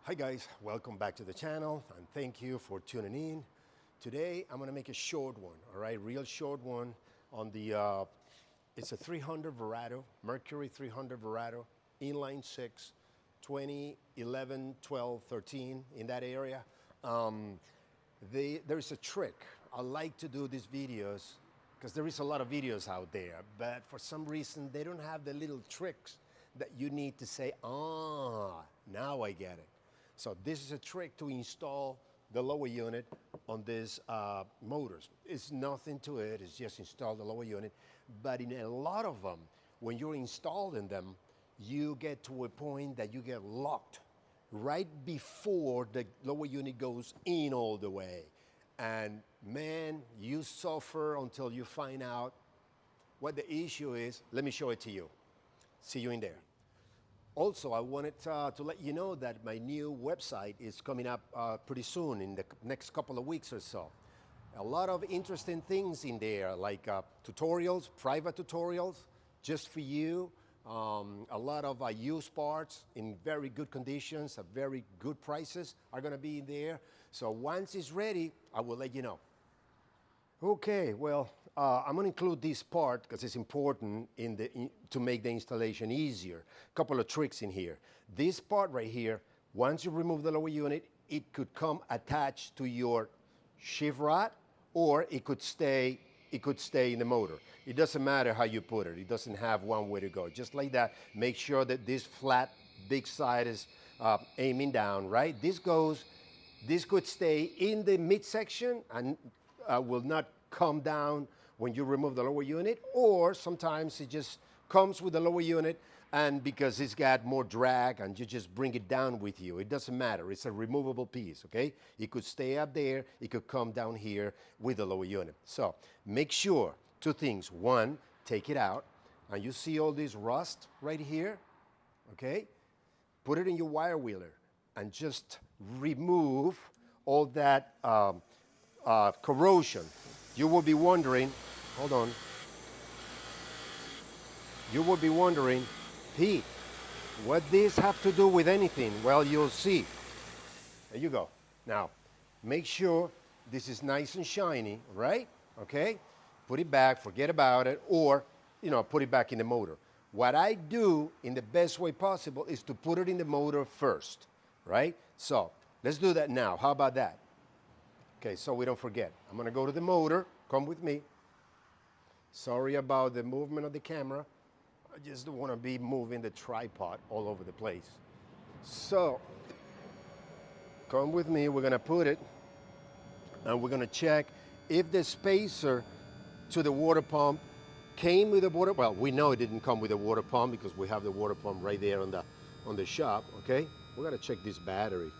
Hi guys, welcome back to the channel and thank you for tuning in. Today I'm gonna make a short one, all right, real short one on the, it's a 300 Verado, Mercury 300 Verado, inline 6, 20, 11, 12, 13, in that area. There's a trick. I like to do these videos because there is a lot of videos out there, but for some reason they don't have the little tricks that you need to say, now I get it. So this is a trick to install the lower unit on these motors. It's nothing to it, it's just install the lower unit. But in a lot of them, when you're installing them, you get to a point that you get locked right before the lower unit goes in all the way. And man, you suffer until you find out what the issue is. Let me show it to you. See you in there. Also, I wanted to let you know that my new website is coming up pretty soon, in the next couple of weeks or so. A lot of interesting things in there, like tutorials, private tutorials, just for you. A lot of used parts in very good conditions, at very good prices are gonna be in there. So once it's ready, I will let you know. Okay, well, I'm going to include this part because it's important to make the installation easier. A couple of tricks in here. This part right here, once you remove the lower unit, it could come attached to your shift rod, or it could stay in the motor. It doesn't matter how you put it. It doesn't have one way to go. Just like that, make sure that this flat, big side is aiming down, right? This could stay in the midsection and will not come down when you remove the lower unit, or sometimes it just comes with the lower unit, and because it's got more drag and you just bring it down with you. It doesn't matter, it's a removable piece, okay? It could stay up there, it could come down here with the lower unit. So make sure, two things. One, take it out, and you see all this rust right here, okay? Put it in your wire wheeler and just remove all that corrosion. You will be wondering, hold on. You will be wondering, Pete, what this have to do with anything? Well, you'll see. There you go. Now, make sure this is nice and shiny, right? Okay? Put it back, forget about it, or, put it back in the motor. What I do in the best way possible is to put it in the motor first, right? So, let's do that now. How about that? Okay, so we don't forget. I'm gonna go to the motor. Come with me. Sorry about the movement of the camera. I just don't wanna be moving the tripod all over the place. So, come with me. We're gonna put it, and we're gonna check if the spacer to the water pump came with the water. Well, we know it didn't come with a water pump because we have the water pump right there on the shop. Okay, we're gonna check this battery.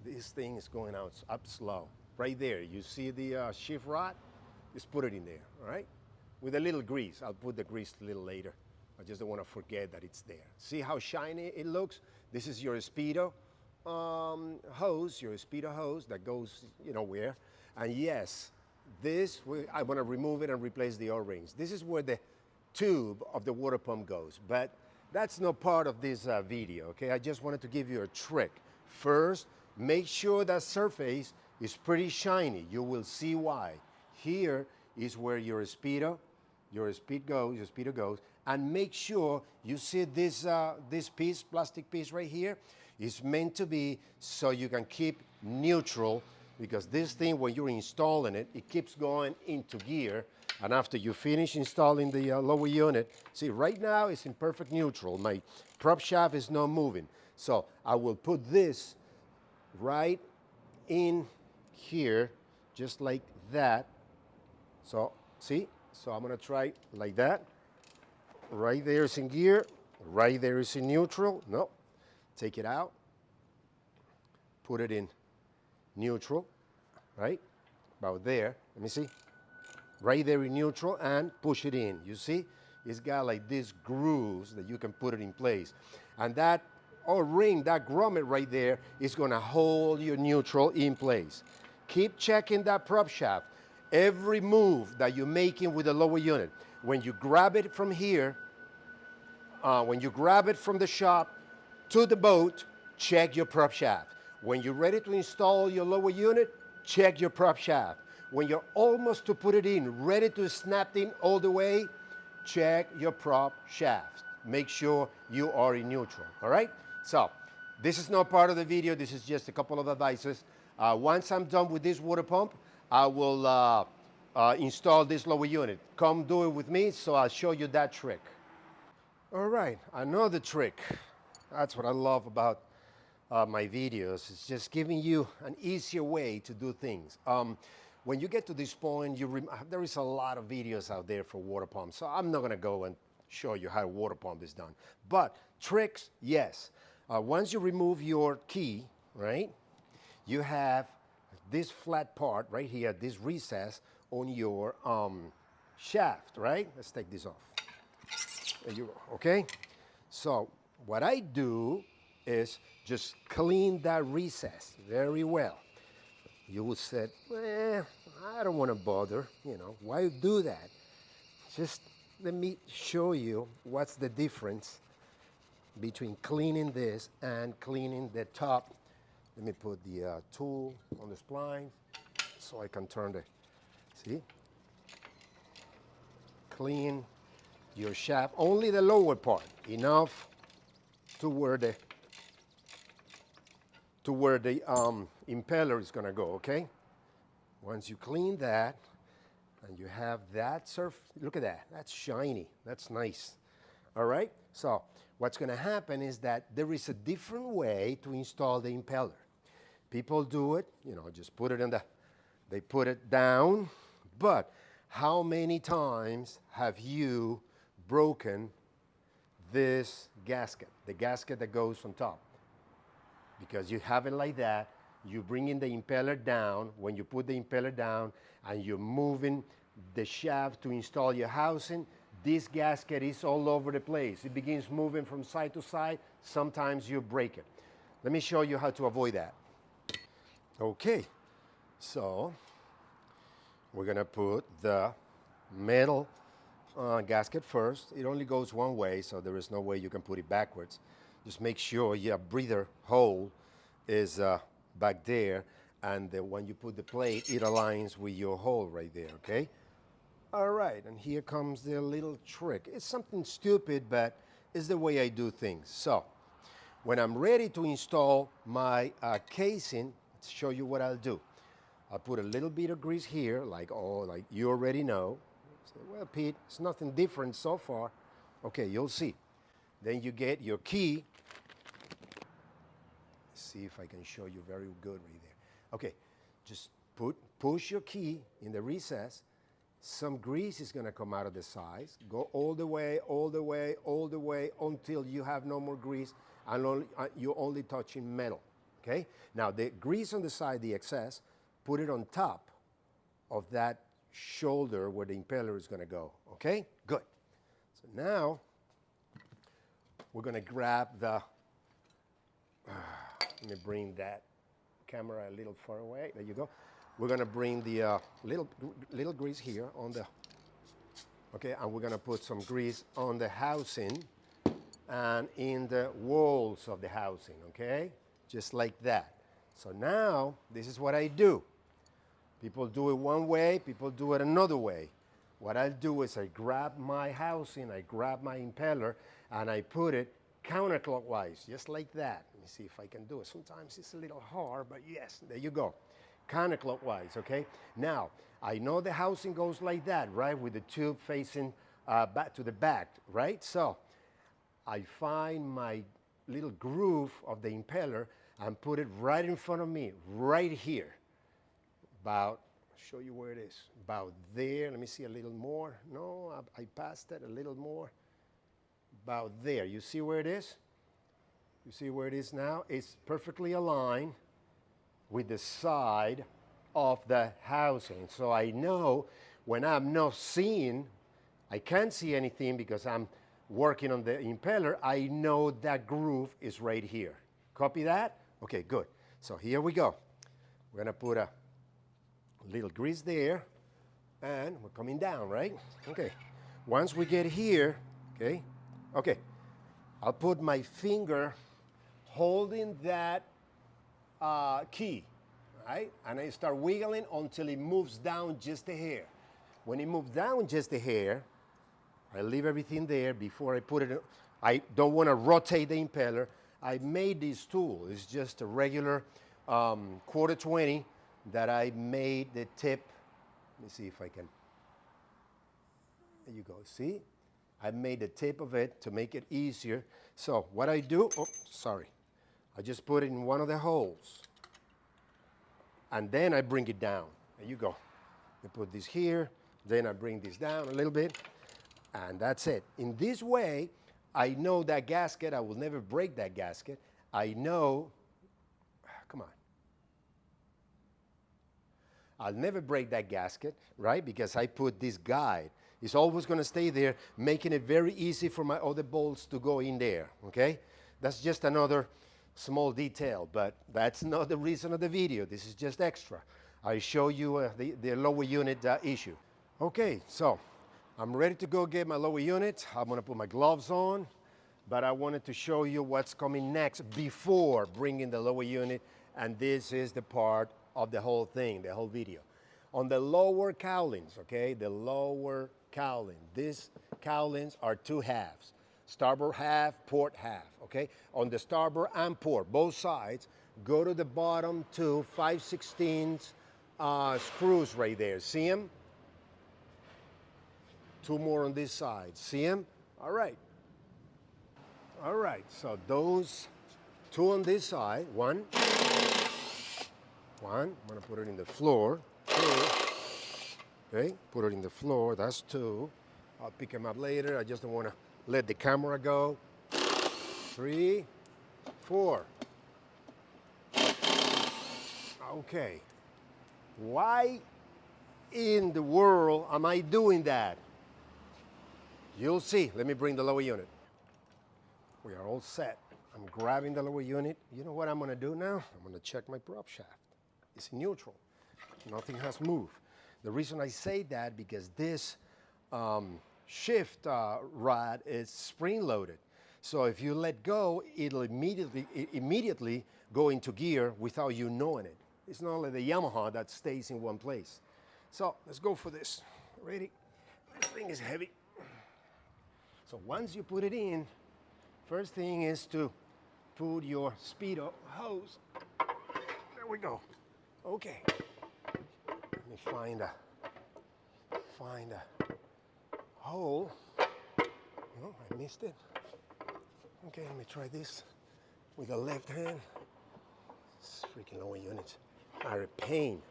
This thing is going up slow. Right there, you see the shift rod? Just put it in there, all right? With a little grease. I'll put the grease a little later. I just don't want to forget that it's there. See how shiny it looks? This is your Speedo hose, your Speedo hose that goes, where. And yes, I want to remove it and replace the O-rings. This is where the tube of the water pump goes, but that's not part of this video, okay? I just wanted to give you a trick. First, make sure that surface is pretty shiny. You will see why. Here is where your Speedo goes, and make sure you see this plastic piece right here is meant to be so you can keep neutral, because this thing, when you're installing it, it keeps going into gear, and after you finish installing the lower unit, see, right now it's in perfect neutral. My prop shaft is not moving. So I will put this right in here, just like that. So, see? So I'm gonna try like that. Right there is in gear, right there is in neutral. No, take it out, put it in neutral, right? About there, let me see. Right there in neutral, and push it in. You see? It's got like these grooves that you can put it in place. And that ring, that grommet right there, is gonna hold your neutral in place. Keep checking that prop shaft. Every move that you're making with the lower unit, when you grab it from here, when you grab it from the shop to the boat, check your prop shaft. When you're ready to install your lower unit, check your prop shaft. When you're almost to put it in, ready to snap in all the way, check your prop shaft. Make sure you are in neutral, all right? So, this is not part of the video, this is just a couple of advices. Once I'm done with this water pump, I will install this lower unit. Come do it with me, so I'll show you that trick. All right, another trick. That's what I love about my videos. It's just giving you an easier way to do things. When you get to this point, there is a lot of videos out there for water pumps, so I'm not gonna go and show you how a water pump is done. But tricks, yes. Once you remove your key, right, you have this flat part right here, this recess on your shaft, right? Let's take this off. There you go, okay? So what I do is just clean that recess very well. You would say, I don't want to bother, you know, why do that? Just let me show you what's the difference between cleaning this and cleaning the top. Let me put the tool on the spline so I can turn the, see? Clean your shaft, only the lower part, enough to where the impeller is gonna go, okay? Once you clean that, and you have that look at that, that's shiny, that's nice, all right? So what's gonna happen is that there is a different way to install the impeller. People do it, you know, just put it in they put it down, but how many times have you broken this gasket, the gasket that goes on top? Because you have it like that, you bring in the impeller down. When you put the impeller down and you're moving the shaft to install your housing, this gasket is all over the place. It begins moving from side to side. Sometimes you break it. Let me show you how to avoid that. Okay, so we're gonna put the metal gasket first. It only goes one way, so there is no way you can put it backwards. Just make sure your breather hole is back there, and when you put the plate, it aligns with your hole right there, okay? All right, and here comes the little trick. It's something stupid, but it's the way I do things. So, when I'm ready to install my casing, let's show you what I'll do. I'll put a little bit of grease here, like you already know. So, well, Pete, it's nothing different so far. Okay, you'll see. Then you get your key. See if I can show you very good right there. Okay, just push your key in the recess. Some grease is gonna come out of the sides. Go all the way, all the way, all the way until you have no more grease and you're only touching metal, okay? Now the grease on the side, the excess, put it on top of that shoulder where the impeller is gonna go, okay? Good. So now, we're gonna grab the, let me bring that camera a little far away. There you go. We're gonna bring the little grease here on the, okay, and we're gonna put some grease on the housing and in the walls of the housing, okay? Just like that. So now, this is what I do. People do it one way, people do it another way. What I'll do is I grab my housing, I grab my impeller, and I put it counterclockwise, just like that. Let me see if I can do it. Sometimes it's a little hard, but yes, there you go. Counterclockwise, okay? Now, I know the housing goes like that, right? With the tube facing back to the back, right? So, I find my little groove of the impeller and put it right in front of me, right here. About, I'll show you where it is. About there, let me see a little more. No, I passed it a little more. About there, you see where it is? You see where it is now? It's perfectly aligned with the side of the housing. So I know when I'm not seeing, I can't see anything because I'm working on the impeller, I know that groove is right here. Copy that? Okay, good. So here we go. We're gonna put a little grease there, and we're coming down, right? Okay. Once we get here, okay, I'll put my finger holding that key, right? And I start wiggling until it moves down just a hair. When it moves down just a hair, I leave everything there before I put it. I don't want to rotate the impeller. I made this tool. It's just a regular quarter 20 that I made the tip. Let me see if I can. There you go. See? I made the tip of it to make it easier. So what I do, oh, sorry. I just put it in one of the holes. And then I bring it down. There you go. I put this here. Then I bring this down a little bit. And that's it. In this way, I know that gasket. I will never break that gasket. I know, come on. I'll never break that gasket, right? Because I put this guide. It's always going to stay there, making it very easy for my other bolts to go in there, okay? That's just another small detail, but that's not the reason of the video. This is just extra. I show you the lower unit issue. Okay, so I'm ready to go get my lower unit. I'm going to put my gloves on, but I wanted to show you what's coming next before bringing the lower unit, and this is the part of the whole thing, the whole video. On the lower cowlings, okay, the lower cowling, these cowlings are two halves, starboard half, port half, okay? On the starboard and port, both sides, go to the bottom two 5/16 screws right there. See them? Two more on this side. See them? All right. All right, so those two on this side, one, I'm gonna put it in the floor, two, okay, put it in the floor, that's two. I'll pick them up later, I just don't wanna let the camera go. 3, 4. Okay, why in the world am I doing that? You'll see, let me bring the lower unit. We are all set. I'm grabbing the lower unit. You know what I'm gonna do now? I'm gonna check my prop shaft. It's neutral. Nothing has moved. The reason I say that because this shift rod is spring-loaded. So if you let go, it'll immediately go into gear without you knowing it. It's not like the Yamaha that stays in one place. So let's go for this. Ready? This thing is heavy. So once you put it in, first thing is to put your speedo hose. There we go. Okay. Let me find a hole. No, I missed it. Okay, let me try this with the left hand. This freaking lower units are a pain.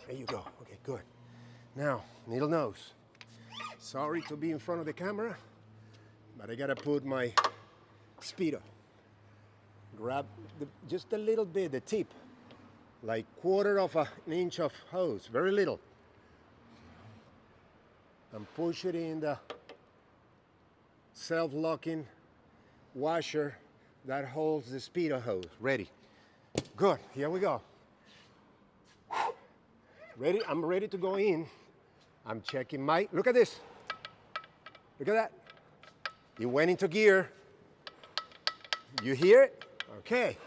There you go. Okay, good. Now, needle nose. Sorry to be in front of the camera, but I gotta put my speedo. Grab just a little bit, the tip, like quarter of an inch of hose, very little. And push it in the self-locking washer that holds the speedo hose. Ready. Good, here we go. Ready, I'm ready to go in. I'm checking my, look at this. Look at that. It went into gear. You hear it? Okay.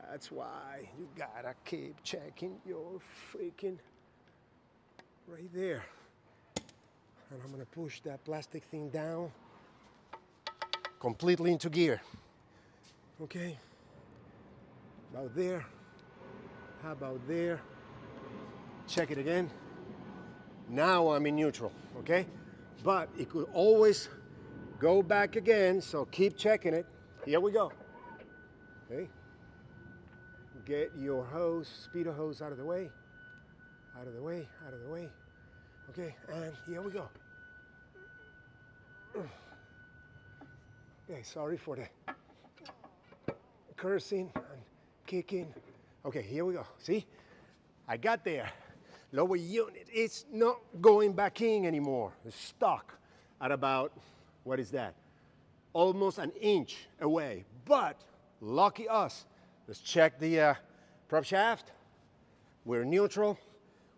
That's why you gotta keep checking your freaking right there. And I'm gonna push that plastic thing down completely into gear. Okay. About there. How about there? Check it again. Now I'm in neutral, okay? But it could always go back again, so keep checking it. Here we go. Okay. Get your hose, speedo hose out of the way. Out of the way, out of the way. Okay, and here we go. Okay, sorry for the cursing and kicking. Okay, here we go. See? I got there. Lower unit, it's not going back in anymore. It's stuck at about, what is that? Almost an inch away. But lucky us. Let's check the prop shaft. We're neutral.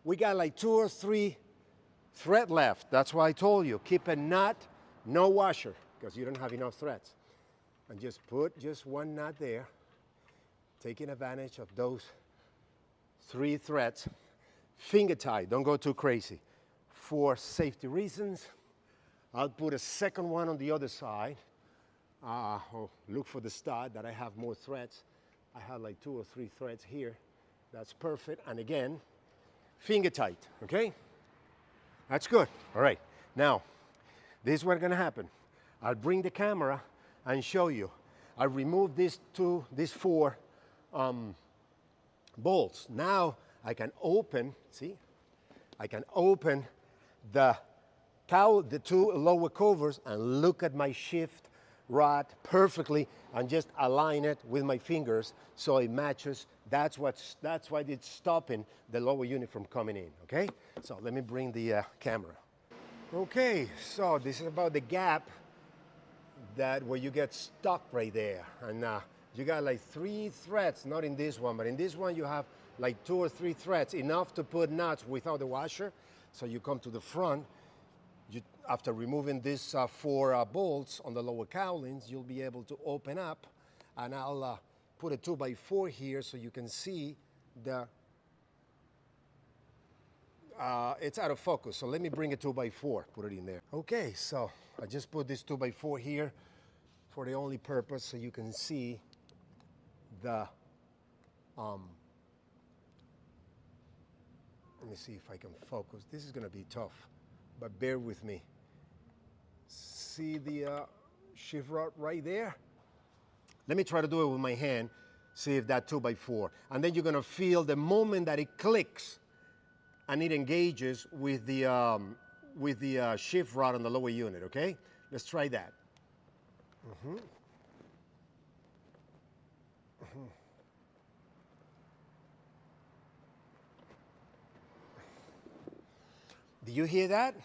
We got like 2 or 3 thread left. That's why I told you, keep a knot, no washer, because you don't have enough threads. and just put just one knot there, taking advantage of those 3 threads. Finger tight, don't go too crazy. For safety reasons, I'll put a second one on the other side. Look for the stud that I have more threads. I have like 2 or 3 threads here. That's perfect. And again, finger tight, okay? That's good. All right. Now, this is what's gonna happen. I'll bring the camera and show you. I'll remove these 4 bolts. Now I can open, see? I can open the 2 lower covers and look at my shift rod perfectly and just align it with my fingers so it matches. That's why it's stopping the lower unit from coming in, okay? So let me bring the camera. Okay, so this is about the gap where you get stuck right there. And you got like 3 threads, not in this one, but in this one you have like 2 or 3 threads, enough to put nuts without the washer. So you come to the front, after removing these 4 bolts on the lower cowlings, you'll be able to open up, and I'll put a 2x4 here so you can see it's out of focus. So let me bring a 2x4, put it in there. Okay, so I just put this 2x4 here for the only purpose so you can see the, let me see if I can focus. This is gonna be tough, but bear with me. See the shift rod right there? Let me try to do it with my hand, see if that 2x4. And then you're gonna feel the moment that it clicks and it engages with the shift rod on the lower unit, okay? Let's try that. Do you hear that?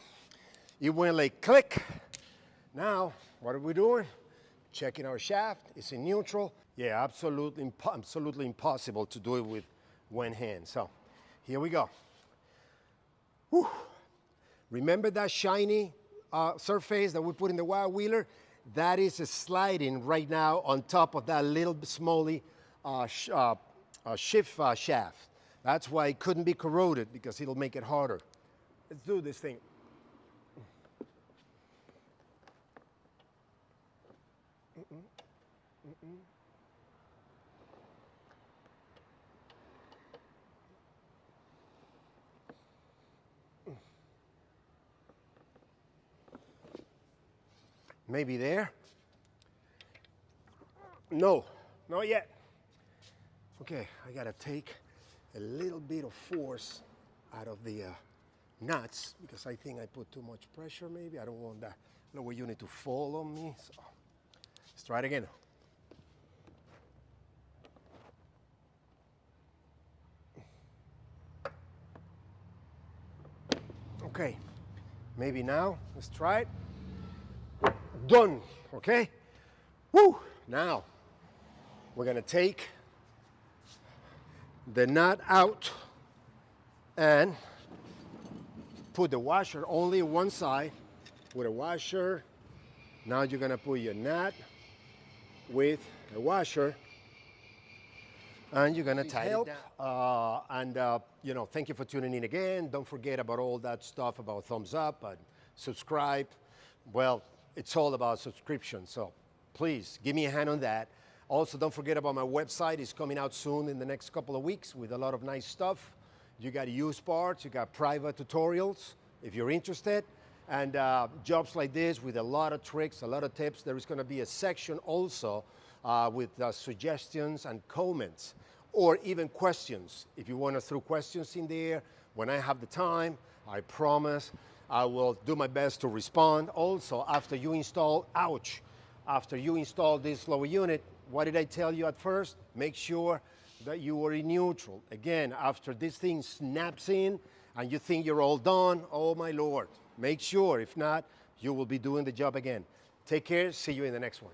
It went like click. Now, what are we doing? Checking our shaft. It's in neutral. Yeah, absolutely impossible to do it with one hand. So, here we go. Whew. Remember that shiny surface that we put in the wild wheeler? That is sliding right now on top of that little smally shift shaft. That's why it couldn't be corroded, because it'll make it harder. Let's do this thing. Maybe there? No, not yet. Okay, I gotta take a little bit of force out of the nuts, because I think I put too much pressure maybe. I don't want that lower unit to fall on me. So let's try it again. Okay, maybe now, let's try it. Done, okay? Woo! Now, we're gonna take the nut out and put the washer only one side. Put a washer. Now you're gonna put your nut with a washer, and you're gonna tighten it down. You know, thank you for tuning in again. Don't forget about all that stuff about thumbs up and subscribe. Well, it's all about subscription, so please give me a hand on that. Also, don't forget about my website. It's coming out soon in the next couple of weeks with a lot of nice stuff. You got used parts, you got private tutorials if you're interested, and jobs like this with a lot of tricks, a lot of tips. There is going to be a section also with suggestions and comments, or even questions. If you want to throw questions in there, when I have the time, I promise I will do my best to respond. Also, after you install, after you install this lower unit, what did I tell you at first? Make sure that you are in neutral. Again, after this thing snaps in and you think you're all done, oh my Lord, make sure. If not, you will be doing the job again. Take care. See you in the next one.